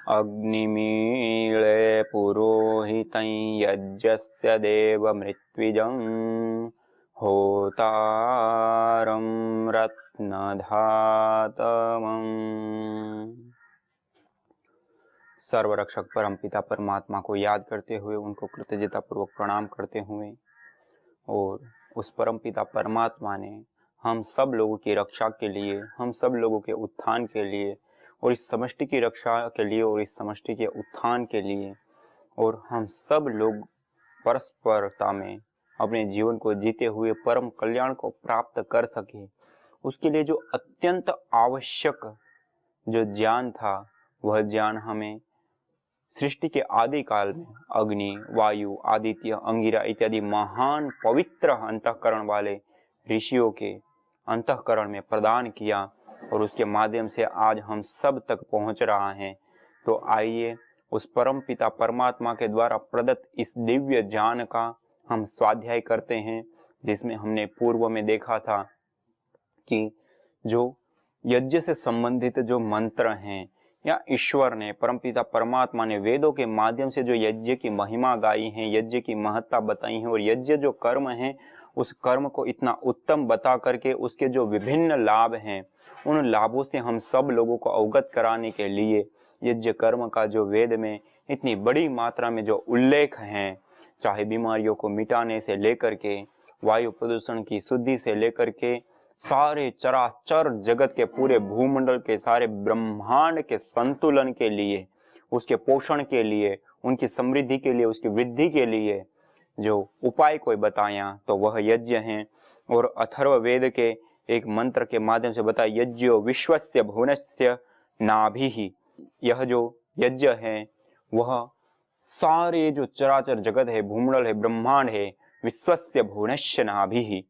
अग्निमीळे पुरोहितं यज्ञस्य देवमृत्विजं होतारं रत्नधातमम्। सर्वरक्षक परम पिता परमात्मा को याद करते हुए, उनको कृतज्ञता पूर्वक प्रणाम करते हुए, और उस परम पिता परमात्मा ने हम सब लोगों की रक्षा के लिए, हम सब लोगों के उत्थान के लिए, और इस समष्टि की रक्षा के लिए, और इस समष्टि के उत्थान के लिए, और हम सब लोग परस्परता में अपने जीवन को जीते हुए परम कल्याण को प्राप्त कर सके, उसके लिए जो अत्यंत आवश्यक जो ज्ञान था, वह ज्ञान हमें सृष्टि के आदि काल में अग्नि, वायु, आदित्य, अंगिरा इत्यादि महान पवित्र अंतःकरण वाले ऋषियों के अंतःकरण में प्रदान किया, और उसके माध्यम से आज हम सब तक पहुंच रहा है। तो आइए उस परम पिता परमात्मा के द्वारा प्रदत्त इस दिव्य ज्ञान का हम स्वाध्याय करते हैं, जिसमें हमने पूर्व में देखा था कि जो यज्ञ से संबंधित जो मंत्र हैं, या ईश्वर ने, परमपिता परमात्मा ने वेदों के माध्यम से जो यज्ञ की महिमा गाई है, यज्ञ की महत्ता बताई है, और यज्ञ जो कर्म है, उस कर्म को इतना उत्तम बता करके उसके जो विभिन्न लाभ हैं, उन लाभों से हम सब लोगों को अवगत कराने के लिए यज्ञ कर्म का जो वेद में इतनी बड़ी मात्रा में जो उल्लेख हैं, चाहे बीमारियों को मिटाने से लेकर के, वायु प्रदूषण की शुद्धि से लेकर के, सारे चराचर जगत के पूरे भूमंडल के सारे ब्रह्मांड के संतुलन के लिए, उसके पोषण के लिए, उनकी समृद्धि के लिए, उसकी वृद्धि के लिए जो उपाय कोई बताया, तो वह यज्ञ हैं। और अथर्ववेद के एक मंत्र के माध्यम से बताया, यज्ञो विश्वस्य भुवनस्य नाभिः। यह जो यज्ञ है वह सारे जो चराचर जगत है, भूमंडल है, ब्रह्मांड है, विश्वस्य भुवनस्य नाभिः,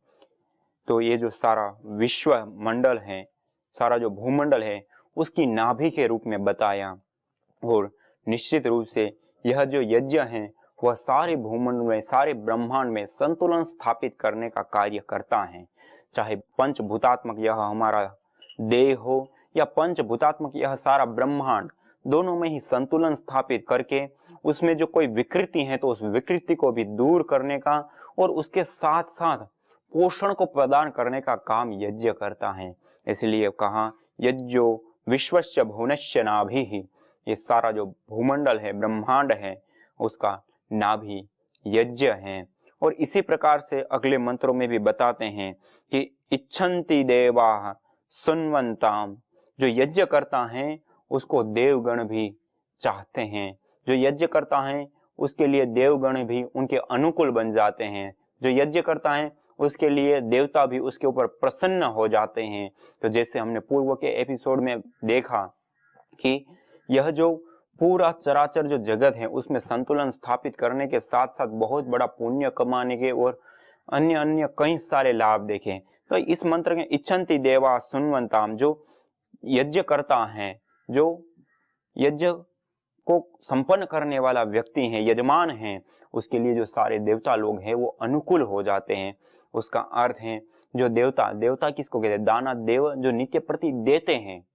तो ये जो सारा विश्व मंडल है, सारा जो भूमंडल है, उसकी नाभि के रूप में बताया। और निश्चित रूप से यह जो यज्ञ है वह सारे भूमंडल में, सारे ब्रह्मांड में संतुलन स्थापित करने का कार्य करता है। चाहे पंचभूतात्मक यह हमारा देह हो, या पंचभूतात्मक यह सारा ब्रह्मांड, दोनों में ही संतुलन स्थापित करके उसमें जो कोई विकृति है तो उस विकृति को भी दूर करने का, और उसके साथ साथ पोषण को प्रदान करने का काम यज्ञ करता है। इसलिए कहा, यज्ञो विश्वस्य भुवनस्य नाभिः। ये सारा जो भूमंडल है, ब्रह्मांड है, उसका नाभि यज्ञ है। और इसी प्रकार से अगले मंत्रों में भी बताते हैं कि इच्छन्ति देवाः सुन्वन्ताम्। जो यज्ञ करता है उसको देवगण भी चाहते हैं, जो यज्ञ करता है उसके लिए देवगण भी उनके अनुकूल बन जाते हैं, जो यज्ञ करता है उसके लिए देवता भी उसके ऊपर प्रसन्न हो जाते हैं। तो जैसे हमने पूर्व के एपिसोड में देखा कि यह जो पूरा चराचर जो जगत है उसमें संतुलन स्थापित करने के साथ साथ बहुत बड़ा पुण्य कमाने के और अन्य अन्य कई सारे लाभ देखे। तो इस मंत्र के इच्छन्ति देवा सुन्वन्ताम, जो यज्ञ करता है, जो यज्ञ को संपन्न करने वाला व्यक्ति है, यजमान है, उसके लिए जो सारे देवता लोग हैं वो अनुकूल हो जाते हैं। उसका अर्थ है जो देवता, देवता किसको कहते हैं? दाना देव, जो नित्य प्रति देते हैं।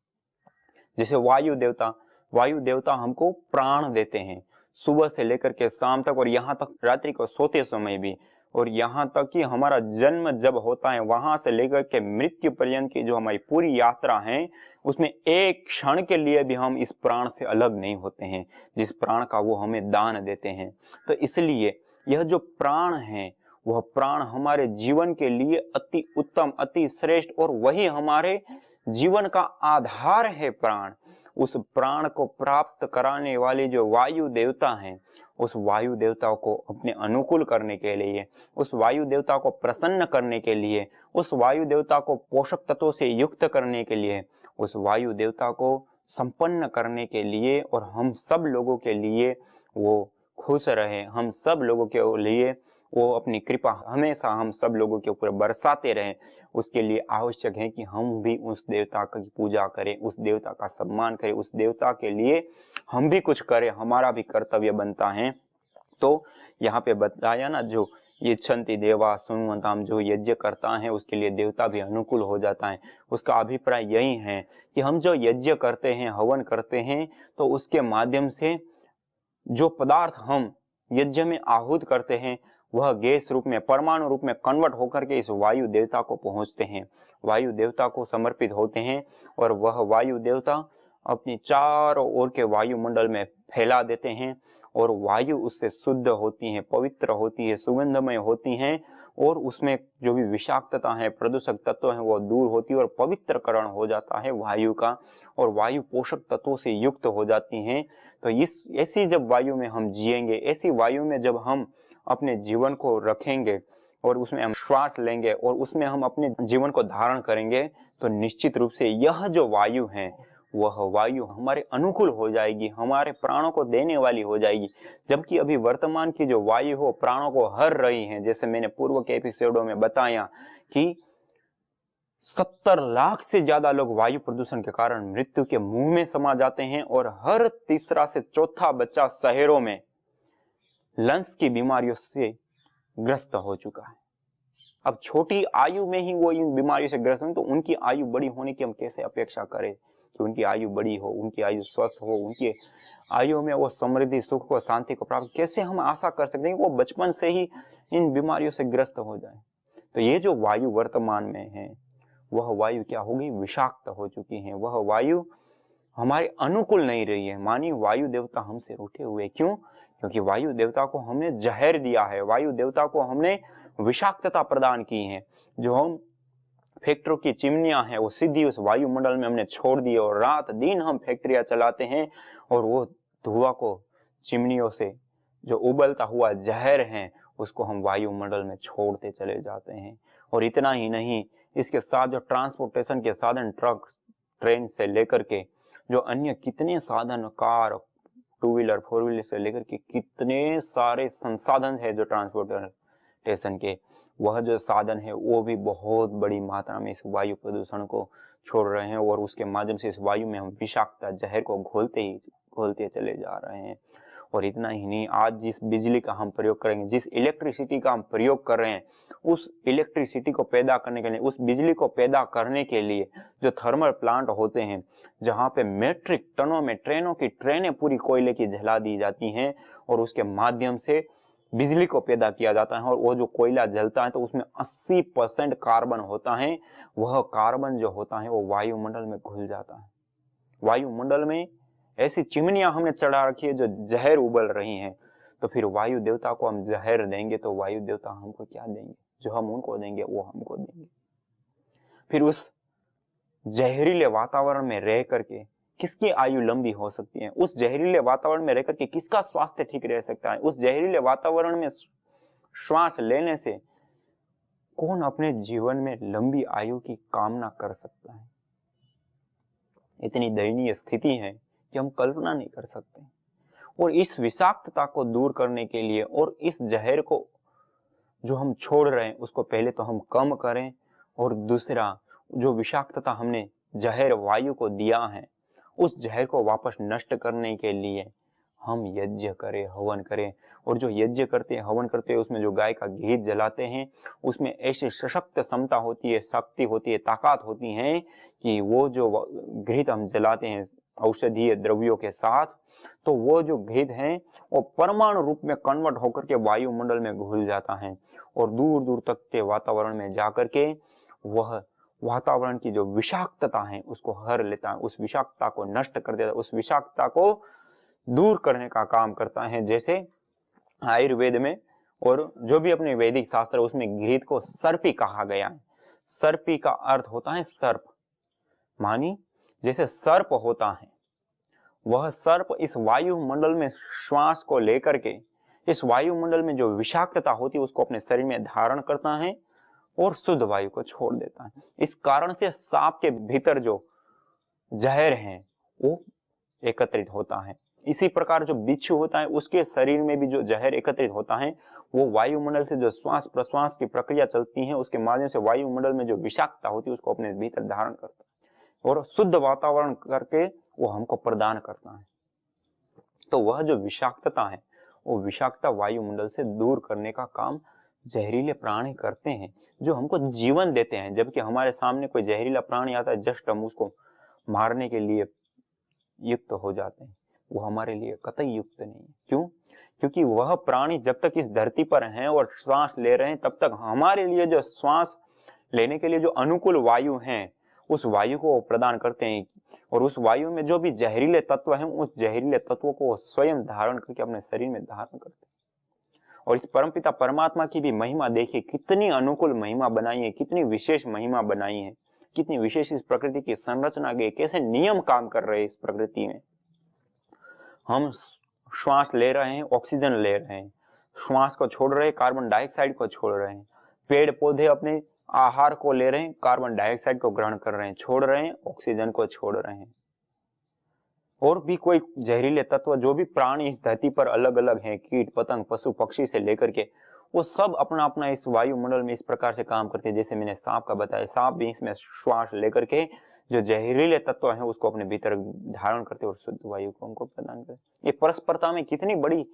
जैसे वायु देवता, वायु देवता हमको प्राण देते हैं सुबह से लेकर के शाम तक, और यहाँ तक रात्रि को सोते समय भी, और यहाँ तक कि हमारा जन्म जब होता है वहां से लेकर के मृत्यु पर्यंत की जो हमारी पूरी यात्रा है, उसमें एक क्षण के लिए भी हम इस प्राण से अलग नहीं होते हैं, जिस प्राण का वो हमें दान देते हैं। तो इसलिए यह जो प्राण है वह प्राण हमारे जीवन के लिए अति उत्तम, अति श्रेष्ठ, और वही हमारे जीवन का आधार है प्राण। उस प्राण को प्राप्त कराने वाले जो वायु देवता हैं, उस वायु देवता को अपने अनुकूल करने के लिए, उस वायु देवता को प्रसन्न करने के लिए, उस वायु देवता को पोषक तत्वों से युक्त करने के लिए, उस वायु देवता को संपन्न करने के लिए, और हम सब लोगों के लिए वो खुश रहे, हम सब लोगों के लिए वो अपनी कृपा हमेशा हम सब लोगों के ऊपर बरसाते रहें, उसके लिए आवश्यक है कि हम भी उस देवता की पूजा करें, उस देवता का सम्मान करें, उस देवता के लिए हम भी कुछ करें, हमारा भी कर्तव्य बनता है। तो यहाँ पे बताया ना, जो ये छंति देवा सुनवंताम, जो यज्ञ करता है उसके लिए देवता भी अनुकूल हो जाता है। उसका अभिप्राय यही है कि हम जो यज्ञ करते हैं, हवन करते हैं, तो उसके माध्यम से जो पदार्थ हम यज्ञ में आहूत करते हैं वह गैस रूप में, परमाणु रूप में कन्वर्ट होकर के इस वायु देवता को पहुंचते हैं, वायु देवता को समर्पित होते हैं, और वह वायु देवता अपनी चारों ओर के वायुमंडल में फैला देते हैं, और वायु उससे शुद्ध होती है, पवित्र होती है, सुगंधमय होती हैं, और उसमें जो भी विषाक्तता है, प्रदूषक तत्व है, वो दूर होती है और पवित्रकरण हो जाता है वायु का, और वायु पोषक तत्वों से युक्त हो जाती हैं। तो इस ऐसी जब वायु में हम जिएंगे, ऐसी वायु में जब हम अपने जीवन को रखेंगे और उसमें हम श्वास लेंगे और उसमें हम अपने जीवन को धारण करेंगे, तो निश्चित रूप से यह जो वायु है वह वायु हमारे अनुकूल हो जाएगी, हमारे प्राणों को देने वाली हो जाएगी। जबकि अभी वर्तमान की जो वायु हो प्राणों को हर रही है, जैसे मैंने पूर्व के एपिसोडों में बताया कि 70 लाख से ज्यादा लोग वायु प्रदूषण के कारण मृत्यु के मुंह में समा जाते हैं, और हर तीसरा से चौथा बच्चा शहरों में लंग्स की बीमारियों से ग्रस्त हो चुका है। अब छोटी आयु में ही वो इन बीमारियों से ग्रस्त हैं, तो उनकी आयु बड़ी होने की हम कैसे अपेक्षा करें कि उनकी आयु बड़ी हो, उनकी आयु स्वस्थ हो, उनकी आयु में वो समृद्धि, सुख को, शांति को प्राप्त, कैसे हम आशा कर सकते हैं कि वो बचपन से ही इन बीमारियों से ग्रस्त हो जाए। तो ये जो वायु वर्तमान में है वह वायु क्या होगी, विषाक्त हो चुकी है, वह वायु हमारे अनुकूल नहीं रही है। मानिए वायु देवता हमसे रूठे हुए, क्यों? क्योंकि वायु देवता को हमने जहर दिया है, वायु देवता को हमने विषाक्तता प्रदान की है। जो हम फैक्ट्रियों की चिमनियां हैं वो सीधी उस वायुमंडल में हमने छोड़ दी, और रात दिन हम फैक्ट्रियां चलाते हैं, और वो धुआं को चिमनियों से जो उबलता हुआ जहर है उसको हम वायुमंडल में छोड़ते चले जाते हैं। और इतना ही नहीं, इसके साथ जो ट्रांसपोर्टेशन के साधन, ट्रक, ट्रेन से लेकर के जो अन्य कितने साधन, car, two wheeler, four wheeler से लेकर के कितने सारे संसाधन है जो ट्रांसपोर्टेशन के, वह जो साधन है वो भी बहुत बड़ी मात्रा में इस वायु प्रदूषण को छोड़ रहे हैं, और उसके माध्यम से इस वायु में हम विषाक्त जहर को घोलते चले जा रहे हैं। और इतना ही नहीं, आज जिस बिजली का हम प्रयोग करेंगे, जिस इलेक्ट्रिसिटी का हम प्रयोग कर रहे हैं, उस इलेक्ट्रिसिटी को पैदा करने के लिए, उस बिजली को पैदा करने के लिए जो थर्मल प्लांट होते हैं, जहाँ पे मेट्रिक टनों में ट्रेनों की ट्रेनें पूरी कोयले की जला दी जाती हैं, और उसके माध्यम से बिजली को पैदा किया जाता है, और वो जो कोयला जलता है तो उसमें 80% कार्बन होता है। वह कार्बन जो होता है वो वायुमंडल में घुल जाता है। वायुमंडल में ऐसी चिमनियां हमने चढ़ा रखी है जो जहर उबल रही हैं, तो फिर वायु देवता को हम जहर देंगे तो वायु देवता हमको क्या देंगे? जो हम उनको देंगे वो हमको देंगे। फिर उस जहरीले वातावरण में रह करके किसकी आयु लंबी हो सकती है? उस जहरीले वातावरण में रहकर के किसका स्वास्थ्य ठीक रह सकता है? उस जहरीले वातावरण में श्वास लेने से कौन अपने जीवन में लंबी आयु की कामना कर सकता है? इतनी दयनीय स्थिति है कि हम कल्पना नहीं कर सकते। और इस विषाक्तता को दूर करने के लिए, और इस जहर को जो हम छोड़ रहे हैं उसको पहले तो हम कम करें, और दूसरा जो विषाक्तता हमने जहर वायु को दिया है उस जहर को वापस नष्ट करने के लिए हम यज्ञ करें, हवन करें। और जो यज्ञ करते हैं, हवन करते हैं, उसमें जो गाय का घी जलाते हैं उसमें ऐसी सशक्त क्षमता होती है, शक्ति होती है, ताकत होती है कि वो जो घृत हम जलाते हैं औषधीय द्रव्यों के साथ, तो वो जो घृत है वो परमाणु रूप में कन्वर्ट होकर के वायुमंडल में घुल जाता है, और दूर दूर तक के वातावरण में जाकर के वह वातावरण की जो विषाक्तता है उसको हर लेता है, उस विषाक्तता को नष्ट कर देता है, उस विषाक्तता को दूर करने का काम करता है। जैसे आयुर्वेद में और जो भी अपने वैदिक शास्त्र है उसमें घृत को सर्पी कहा गया है। सर्पी का अर्थ होता है सर्प, मानी जैसे सर्प होता है, वह सर्प इस वायुमंडल में श्वास को लेकर के इस वायुमंडल में जो विषाक्तता होती है उसको अपने शरीर में धारण करता है और शुद्ध वायु को छोड़ देता है। इस कारण से सांप के भीतर जो जहर है वो एकत्रित होता है। इसी प्रकार जो बिच्छू होता है उसके शरीर में भी जो जहर एकत्रित होता है वो वायुमंडल से जो श्वास प्रश्वास की प्रक्रिया चलती है उसके माध्यम से वायुमंडल में जो विषाक्तता होती है उसको अपने भीतर धारण करता है और शुद्ध वातावरण करके वो हमको प्रदान करता है। तो वह जो विषाक्तता है वो विषाक्तता वायुमंडल से दूर करने का काम जहरीले प्राणी करते हैं जो हमको जीवन देते हैं, जबकि हमारे सामने कोई जहरीला प्राणी आता है जस्ट हम उसको मारने के लिए युक्त हो जाते हैं, वो हमारे लिए कतई युक्त नहीं है। क्यों? क्योंकि वह प्राणी जब तक इस धरती पर हैं और श्वास ले रहे हैं तब तक हमारे लिए जो श्वास लेने के लिए जो अनुकूल वायु हैं उस वायु को प्रदान करते हैं, और उस वायु में जो भी जहरीले तत्व हैं उस जहरीले तत्वों को स्वयं धारण करके अपने शरीर में धारण करते हैं। और इस परमपिता परमात्मा की भी महिमा देखिए, कितनी अनुकूल महिमा बनाई है, कितनी विशेष महिमा बनाई है, कितनी विशेष इस प्रकृति की संरचना गई, कैसे नियम काम कर रहे हैं इस प्रकृति में। हम श्वास ले रहे हैं, ऑक्सीजन ले रहे हैं, श्वास को छोड़ रहे हैं, कार्बन डाइऑक्साइड को छोड़ रहे हैं। पेड़ पौधे अपने आहार को ले रहे हैं, कार्बन डाइऑक्साइड को ग्रहण कर रहे हैं, छोड़ रहे हैं, ऑक्सीजन को छोड़ रहे हैं। और भी कोई जहरीले तत्व जो भी प्राणी इस धरती पर अलग अलग हैं, कीट पतंग पशु पक्षी से लेकर के, वो सब अपना अपना इस वायुमंडल में इस प्रकार से काम करते हैं। जैसे मैंने सांप का बताया, सांप भी इसमें श्वास लेकर के जो जहरीले तत्व हैं उसको अपने भीतर धारण करते और शुद्ध वायु को उनको प्रदान करते। ये परस्परता में कितनी बड़ी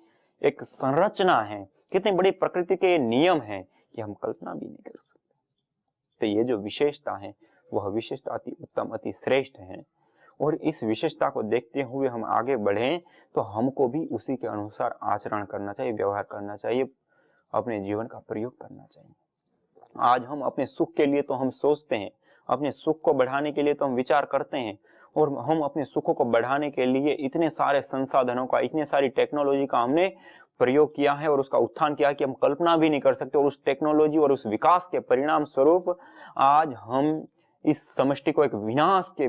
एक संरचना है, कितनी बड़ी प्रकृति के नियम है कि हम कल्पना भी नहीं कर सकते। तो ये जो विशेषता है वह विशेषता अति उत्तम अति श्रेष्ठ है, और इस विशेषता को देखते हुए हम आगे बढ़ें तो हमको भी उसी के अनुसार आचरण करना चाहिए, व्यवहार करना चाहिए, अपने जीवन का प्रयोग करना चाहिए। आज हम अपने सुख के लिए तो हम सोचते हैं, अपने सुख को बढ़ाने के लिए तो हम विचार करते हैं, और हम अपने सुखों को बढ़ाने के लिए इतने सारे संसाधनों का, इतने सारी टेक्नोलॉजी का हमने प्रयोग किया है और उसका उत्थान किया कि हम कल्पना भी नहीं कर सकते। और उस टेक्नोलॉजी और उस विकास के परिणाम स्वरूप आज हम इस समष्टि को एक विनाश के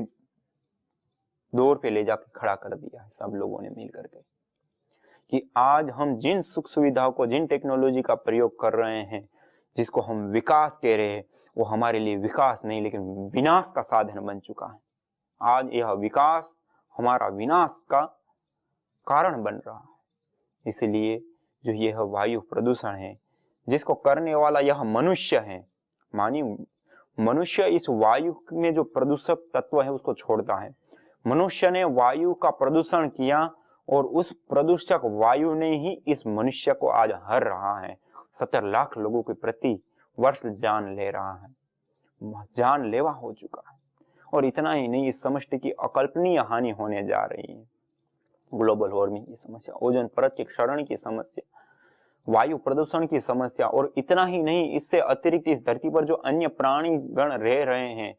दौर पे ले जाकर खड़ा कर दिया है सब लोगों ने मिल करके, कि आज हम जिन सुख सुविधाओं को, जिन टेक्नोलॉजी का प्रयोग कर रहे हैं, जिसको हम विकास कह रहे हैं, वो हमारे लिए विकास नहीं लेकिन विनाश का साधन बन चुका है। आज यह विकास हमारा विनाश का कारण बन रहा है। इसलिए जो यह वायु प्रदूषण है जिसको करने वाला यह मनुष्य है, मानिए मनुष्य इस वायु में जो प्रदूषक तत्व है उसको छोड़ता है। मनुष्य ने वायु का प्रदूषण किया और उस प्रदूषक वायु ने ही इस मनुष्य को आज हर रहा है। 70 लाख लोगों के प्रति वर्ष जान ले रहा है, जानलेवा हो चुका है। और इतना ही नहीं, इस समष्टि की अकल्पनीय हानि होने जा रही है। ग्लोबल वार्मिंग की समस्या, ओजोन परत के क्षरण की समस्या, वायु प्रदूषण की समस्या, और इतना ही नहीं, इससे अतिरिक्त इस धरती पर जो अन्य प्राणी गण रह रहे हैं,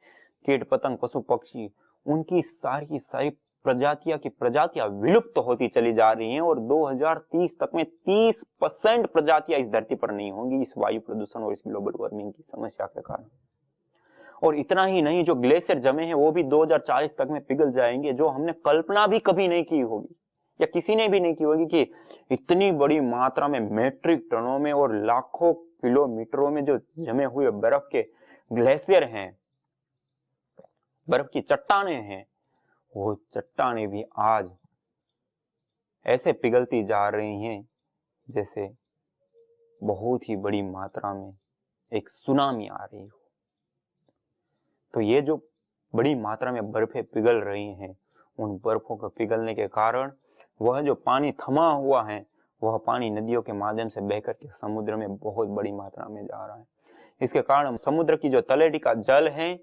कीट पतंग पशु पक्षी, उनकी सारी सारी प्रजातियां विलुप्त होती चली जा रही हैं। और 2030 तक में 30% प्रजातियां इस धरती पर नहीं होंगी इस वायु प्रदूषण और इस ग्लोबल वार्मिंग की समस्या के कारण। और इतना ही नहीं, जो ग्लेशियर जमे हैं वो भी 2040 तक में पिघल जाएंगे, जो हमने कल्पना भी कभी नहीं की होगी या किसी ने भी नहीं की होगी कि इतनी बड़ी मात्रा में मैट्रिक टनों में और लाखों किलोमीटरों में जो जमे हुए बर्फ के ग्लेशियर हैं, बर्फ की चट्टानें हैं, वो चट्टानें भी आज ऐसे पिघलती जा रही हैं जैसे बहुत ही बड़ी मात्रा में एक सुनामी आ रही हो। तो ये जो बड़ी मात्रा में बर्फें पिघल रही हैं, उन बर्फों के पिघलने के कारण वह जो पानी थमा हुआ है वह पानी नदियों के माध्यम से बहकर के समुद्र में बहुत बड़ी मात्रा में जा रहा है। इसके कारण समुद्र की जो तलहटी का जल है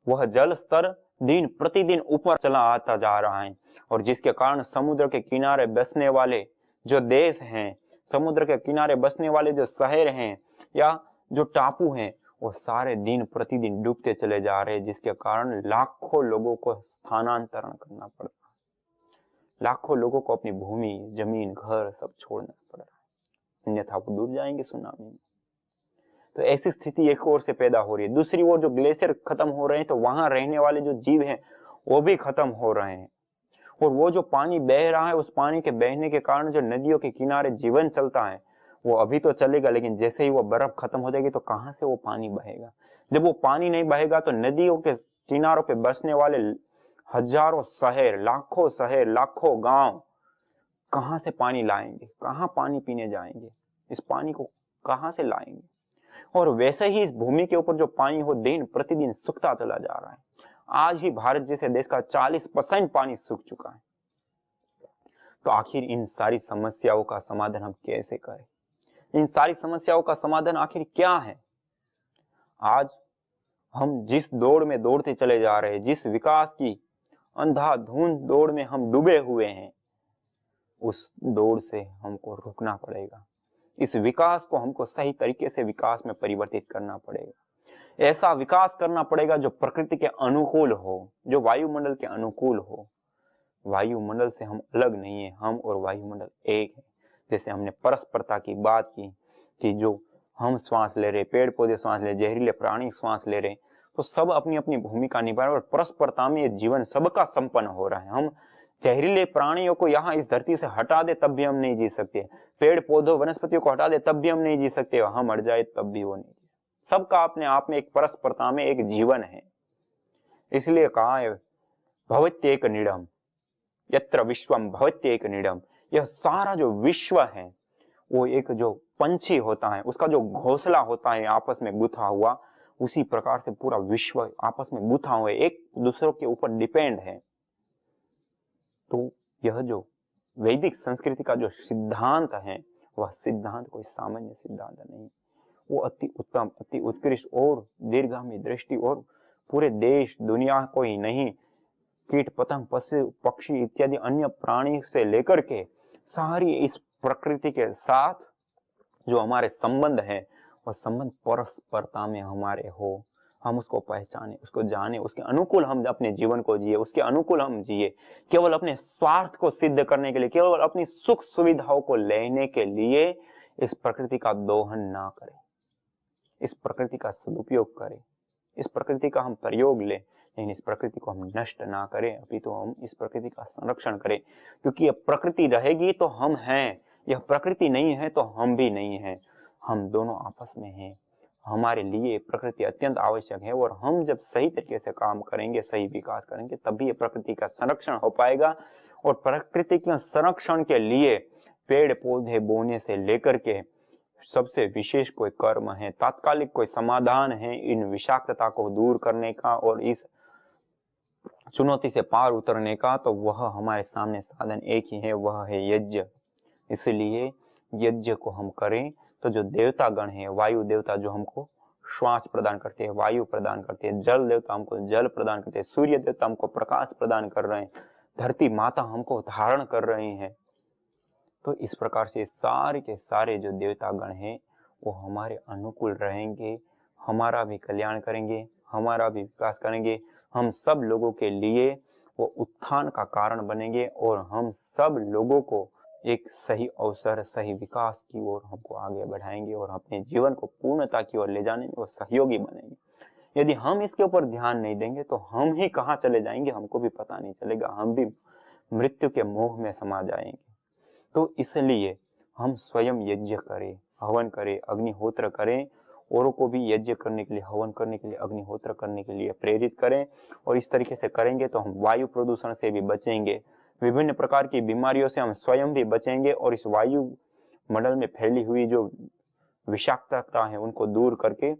वह जल स्तर दिन प्रतिदिन ऊपर चला आता जा रहा है, और जिसके कारण समुद्र के किनारे बसने वाले जो देश हैं, समुद्र के किनारे बसने वाले जो शहर हैं या जो टापू हैं, वो सारे दिन प्रतिदिन डूबते चले जा रहे हैं, जिसके कारण लाखों लोगों को स्थानांतरण करना पड़ रहा है। लाखों लोगों को अपनी भूमि जमीन घर सब छोड़ना पड़ रहा है, अन्यथा वो डूब जाएंगे सुनामी में। तो ऐसी स्थिति एक ओर से पैदा हो रही है। दूसरी ओर जो ग्लेशियर खत्म हो रहे हैं तो वहां रहने वाले जो जीव हैं वो भी खत्म हो रहे हैं, और वो जो पानी बह रहा है उस पानी के बहने के कारण जो नदियों के किनारे जीवन चलता है वो अभी तो चलेगा, लेकिन जैसे ही वो बर्फ खत्म हो जाएगी तो कहां से वो पानी बहेगा। जब वो पानी नहीं बहेगा तो नदियों के किनारों पे बसने वाले हजारों शहर लाखों गांव कहां से पानी लाएंगे, कहां पानी पीने जाएंगे, इस पानी को कहां से लाएंगे। और वैसे ही इस भूमि के ऊपर जो पानी हो दिन प्रतिदिन सूखता चला जा रहा है। आज ही भारत जैसे देश का 40% पानी सूख चुका है। तो आखिर इन सारी समस्याओं का समाधान हम कैसे करें? इन सारी समस्याओं का समाधान आखिर क्या है? आज हम जिस दौड़ में दौड़ते चले जा रहे हैं, जिस विकास की अंधाधुंध दौड़ में हम डूबे हुए हैं, उस दौड़ से हमको रुकना पड़ेगा। इस विकास को हमको सही तरीके से विकास में परिवर्तित करना पड़ेगा। ऐसा विकास करना पड़ेगा जो प्रकृति के अनुकूल हो, जो वायुमंडल के अनुकूल हो। वायुमंडल से हम अलग नहीं है, हम और वायुमंडल एक है। जैसे हमने परस्परता की बात की कि जो हम श्वास ले रहे, पेड़ पौधे श्वास ले, जहरीले प्राणी श्वास ले रहे, तो सब अपनी अपनी भूमिका निभा रहे और परस्परता में ये जीवन सबका संपन्न हो रहा है। हम जहरीले प्राणियों को यहाँ इस धरती से हटा दे तब भी हम नहीं जी सकते, पेड़ पौधों वनस्पतियों को हटा दे तब भी हम नहीं जी सकते, हम मर जाए तब भी वो नहीं जी। सबका अपने आप में एक परस्परता में एक जीवन है। इसलिए कहा है भवत्येक नीडम यत्र विश्वम भवत्येक नीडम। यह सारा जो विश्व है वो एक जो पंछी होता है, उसका जो घोंसला होता है आपस में गुथा हुआ, उसी प्रकार से पूरा विश्व आपस में गुथा हुआ है, एक दूसरों के ऊपर डिपेंड है। तो यह जो वैदिक संस्कृति का जो सिद्धांत है, वह सिद्धांत कोई सामान्य सिद्धांत नहीं, वो अति उत्तम, अति उत्कृष्ट और दीर्घगामी दृष्टि और पूरे देश दुनिया को ही नहीं, कीट पतंग पशु पक्षी इत्यादि अन्य प्राणी से लेकर के सारी इस प्रकृति के साथ जो हमारे संबंध है, वह संबंध परस्परता में हमारे हो। हम उसको पहचाने, उसको जाने, उसके अनुकूल हम अपने जीवन को जिए, उसके अनुकूल हम जिए। केवल अपने स्वार्थ को सिद्ध करने के लिए, केवल अपनी सुख सुविधाओं को लेने के लिए इस प्रकृति का दोहन ना करें, इस प्रकृति का सदुपयोग करें, इस प्रकृति का हम प्रयोग लें, लेकिन इस प्रकृति को हम नष्ट ना करें, अभी तो हम इस प्रकृति का संरक्षण करें। क्योंकि यह प्रकृति रहेगी तो हम हैं, यह प्रकृति नहीं है तो हम भी नहीं हैं, हम दोनों आपस में हैं। हमारे लिए प्रकृति अत्यंत आवश्यक है और हम जब सही तरीके से काम करेंगे, सही विकास करेंगे, तभी ये प्रकृति का संरक्षण हो पाएगा। और प्रकृति के संरक्षण के लिए पेड़ पौधे बोने से लेकर के सबसे विशेष कोई कर्म है, तात्कालिक कोई समाधान है इन विषाक्तता को दूर करने का और इस चुनौती से पार उतरने का, तो वह हमारे सामने साधन एक ही है, वह है यज्ञ। इसलिए यज्ञ को हम करें तो जो देवता गण है, वायु देवता जो हमको श्वास प्रदान करते हैं, वायु प्रदान करते हैं, जल देवता हमको जल प्रदान करते हैं, सूर्य देवता हमको प्रकाश प्रदान कर रहे हैं, धरती माता हमको धारण कर रही हैं। तो इस प्रकार से सारे के सारे जो देवता गण हैं वो हमारे अनुकूल रहेंगे, हमारा भी कल्याण करेंगे, हमारा भी विकास करेंगे, हम सब लोगों के लिए वो उत्थान का कारण बनेंगे और हम सब लोगों को एक सही अवसर, सही विकास की ओर हमको आगे बढ़ाएंगे और अपने जीवन को पूर्णता की ओर ले जाने में वो सहयोगी बनेंगे। यदि हम इसके ऊपर ध्यान नहीं देंगे तो हम ही कहाँ चले जाएंगे हमको भी पता नहीं चलेगा, हम भी मृत्यु के मोह में समा जाएंगे। तो इसलिए हम स्वयं यज्ञ करें, हवन करें, अग्निहोत्र करें, औरों को भी यज्ञ करने के लिए, हवन करने के लिए, अग्निहोत्र करने के लिए प्रेरित करें। और इस तरीके से करेंगे तो हम वायु प्रदूषण से भी बचेंगे, विभिन्न प्रकार की बीमारियों से हम स्वयं भी बचेंगे और इस वायु मंडल में फैली हुई जो विषाक्तता है उनको दूर करके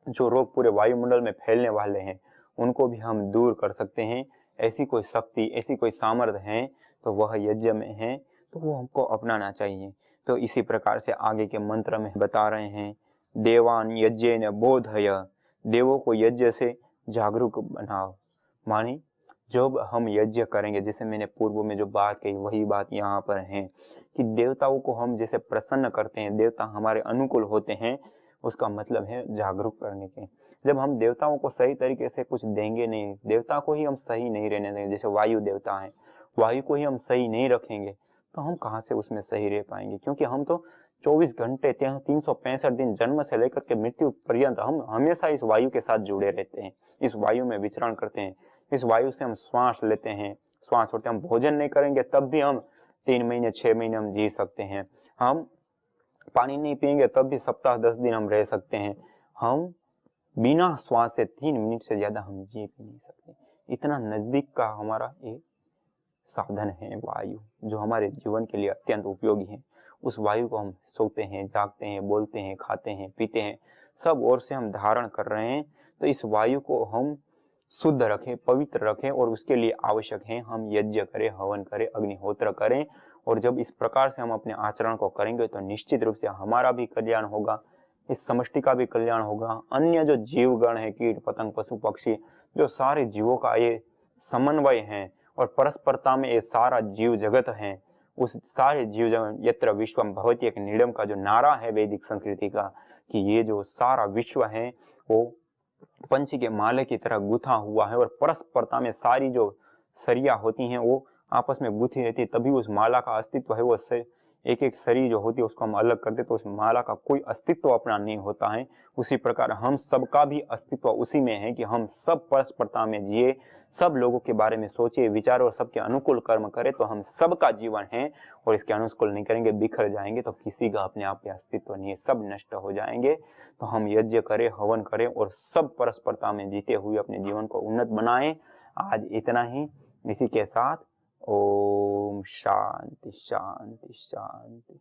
जो रोग पूरे वायुमंडल में फैलने वाले हैं उनको भी हम दूर कर सकते हैं। ऐसी कोई शक्ति, ऐसी कोई सामर्थ्य है तो वह यज्ञ में है, तो वो हमको अपनाना चाहिए। तो इसी प्रकार से आगे के मंत्र में बता रहे हैं, देवान यज्ञेन बोधय, देवों को यज्ञ से जागरूक बनाओ। मानी जब हम यज्ञ करेंगे, जैसे मैंने पूर्व में जो बात कही वही बात यहाँ पर है कि देवताओं को हम जैसे प्रसन्न करते हैं, देवता हमारे अनुकूल होते हैं, उसका मतलब है जागरूक करने के। जब हम देवताओं को सही तरीके से कुछ देंगे नहीं, देवता को ही हम सही नहीं रहने देंगे, जैसे वायु देवता है, वायु को ही हम सही नहीं रखेंगे तो हम कहाँ से उसमें सही रह पाएंगे। क्योंकि हम तो 24 घंटे 365 दिन जन्म से लेकर के मृत्यु पर्यंत हम हमेशा इस वायु के साथ जुड़े रहते हैं, इस वायु में विचरण करते हैं, इस वायु से हम श्वास लेते हैं, श्वास छोड़ते हैं। हम भोजन नहीं करेंगे तब भी हम 3 महीने 6 महीने हम जी सकते हैं, हम पानी नहीं पिएंगे तब भी सप्ताह 10 दिन हम रह सकते हैं, हम बिना श्वास से 3 मिनट से ज्यादा हम जी भी नहीं सकते। इतना नजदीक का हमारा एक साधन है वायु, जो हमारे जीवन के लिए अत्यंत उपयोगी है। उस वायु को हम सोते हैं, जागते हैं, बोलते हैं, खाते हैं, पीते हैं, सब ओर से हम धारण कर रहे हैं। तो इस वायु को हम शुद्ध रखें, पवित्र रखें और उसके लिए आवश्यक है हम यज्ञ करें, हवन करें, अग्निहोत्र करें और जब इस प्रकार से हम अपने आचरण को करेंगे तो निश्चित रूप से हमारा भी कल्याण होगा, इस समष्टि का भी कल्याण होगा। अन्य जो जीवगण है, कीट पतंग पशु पक्षी, जो सारे जीवों का ये समन्वय है और परस्परता में ये सारा जीव जगत है, उस सारे जीव जगत यत्र विश्वम भवति एक नीडम का जो नारा है वैदिक संस्कृति का, कि ये जो सारा विश्व है वो पंछी के माले की तरह गुथा हुआ है और परस्परता में सारी जो सरिया होती हैं वो आपस में गुथी रहती है, तभी उस माला का अस्तित्व है। वो एक एक सरी जो होती है उसको हम अलग कर दे तो उस माला का कोई अस्तित्व अपना नहीं होता है। उसी प्रकार हम सबका भी अस्तित्व उसी में है कि हम सब परस्परता में जिए, सब लोगों के बारे में सोचे विचारे और सबके अनुकूल कर्म करें, तो हम सबका जीवन है। और इसके अनुकूल नहीं करेंगे, बिखर जाएंगे, तो किसी का अपने आप में अस्तित्व नहीं है, सब नष्ट हो जाएंगे। तो हम यज्ञ करें, हवन करें और सब परस्परता में जीते हुए अपने जीवन को उन्नत बनाएं। आज इतना ही। इसी के साथ ओम शांति शांति शांति।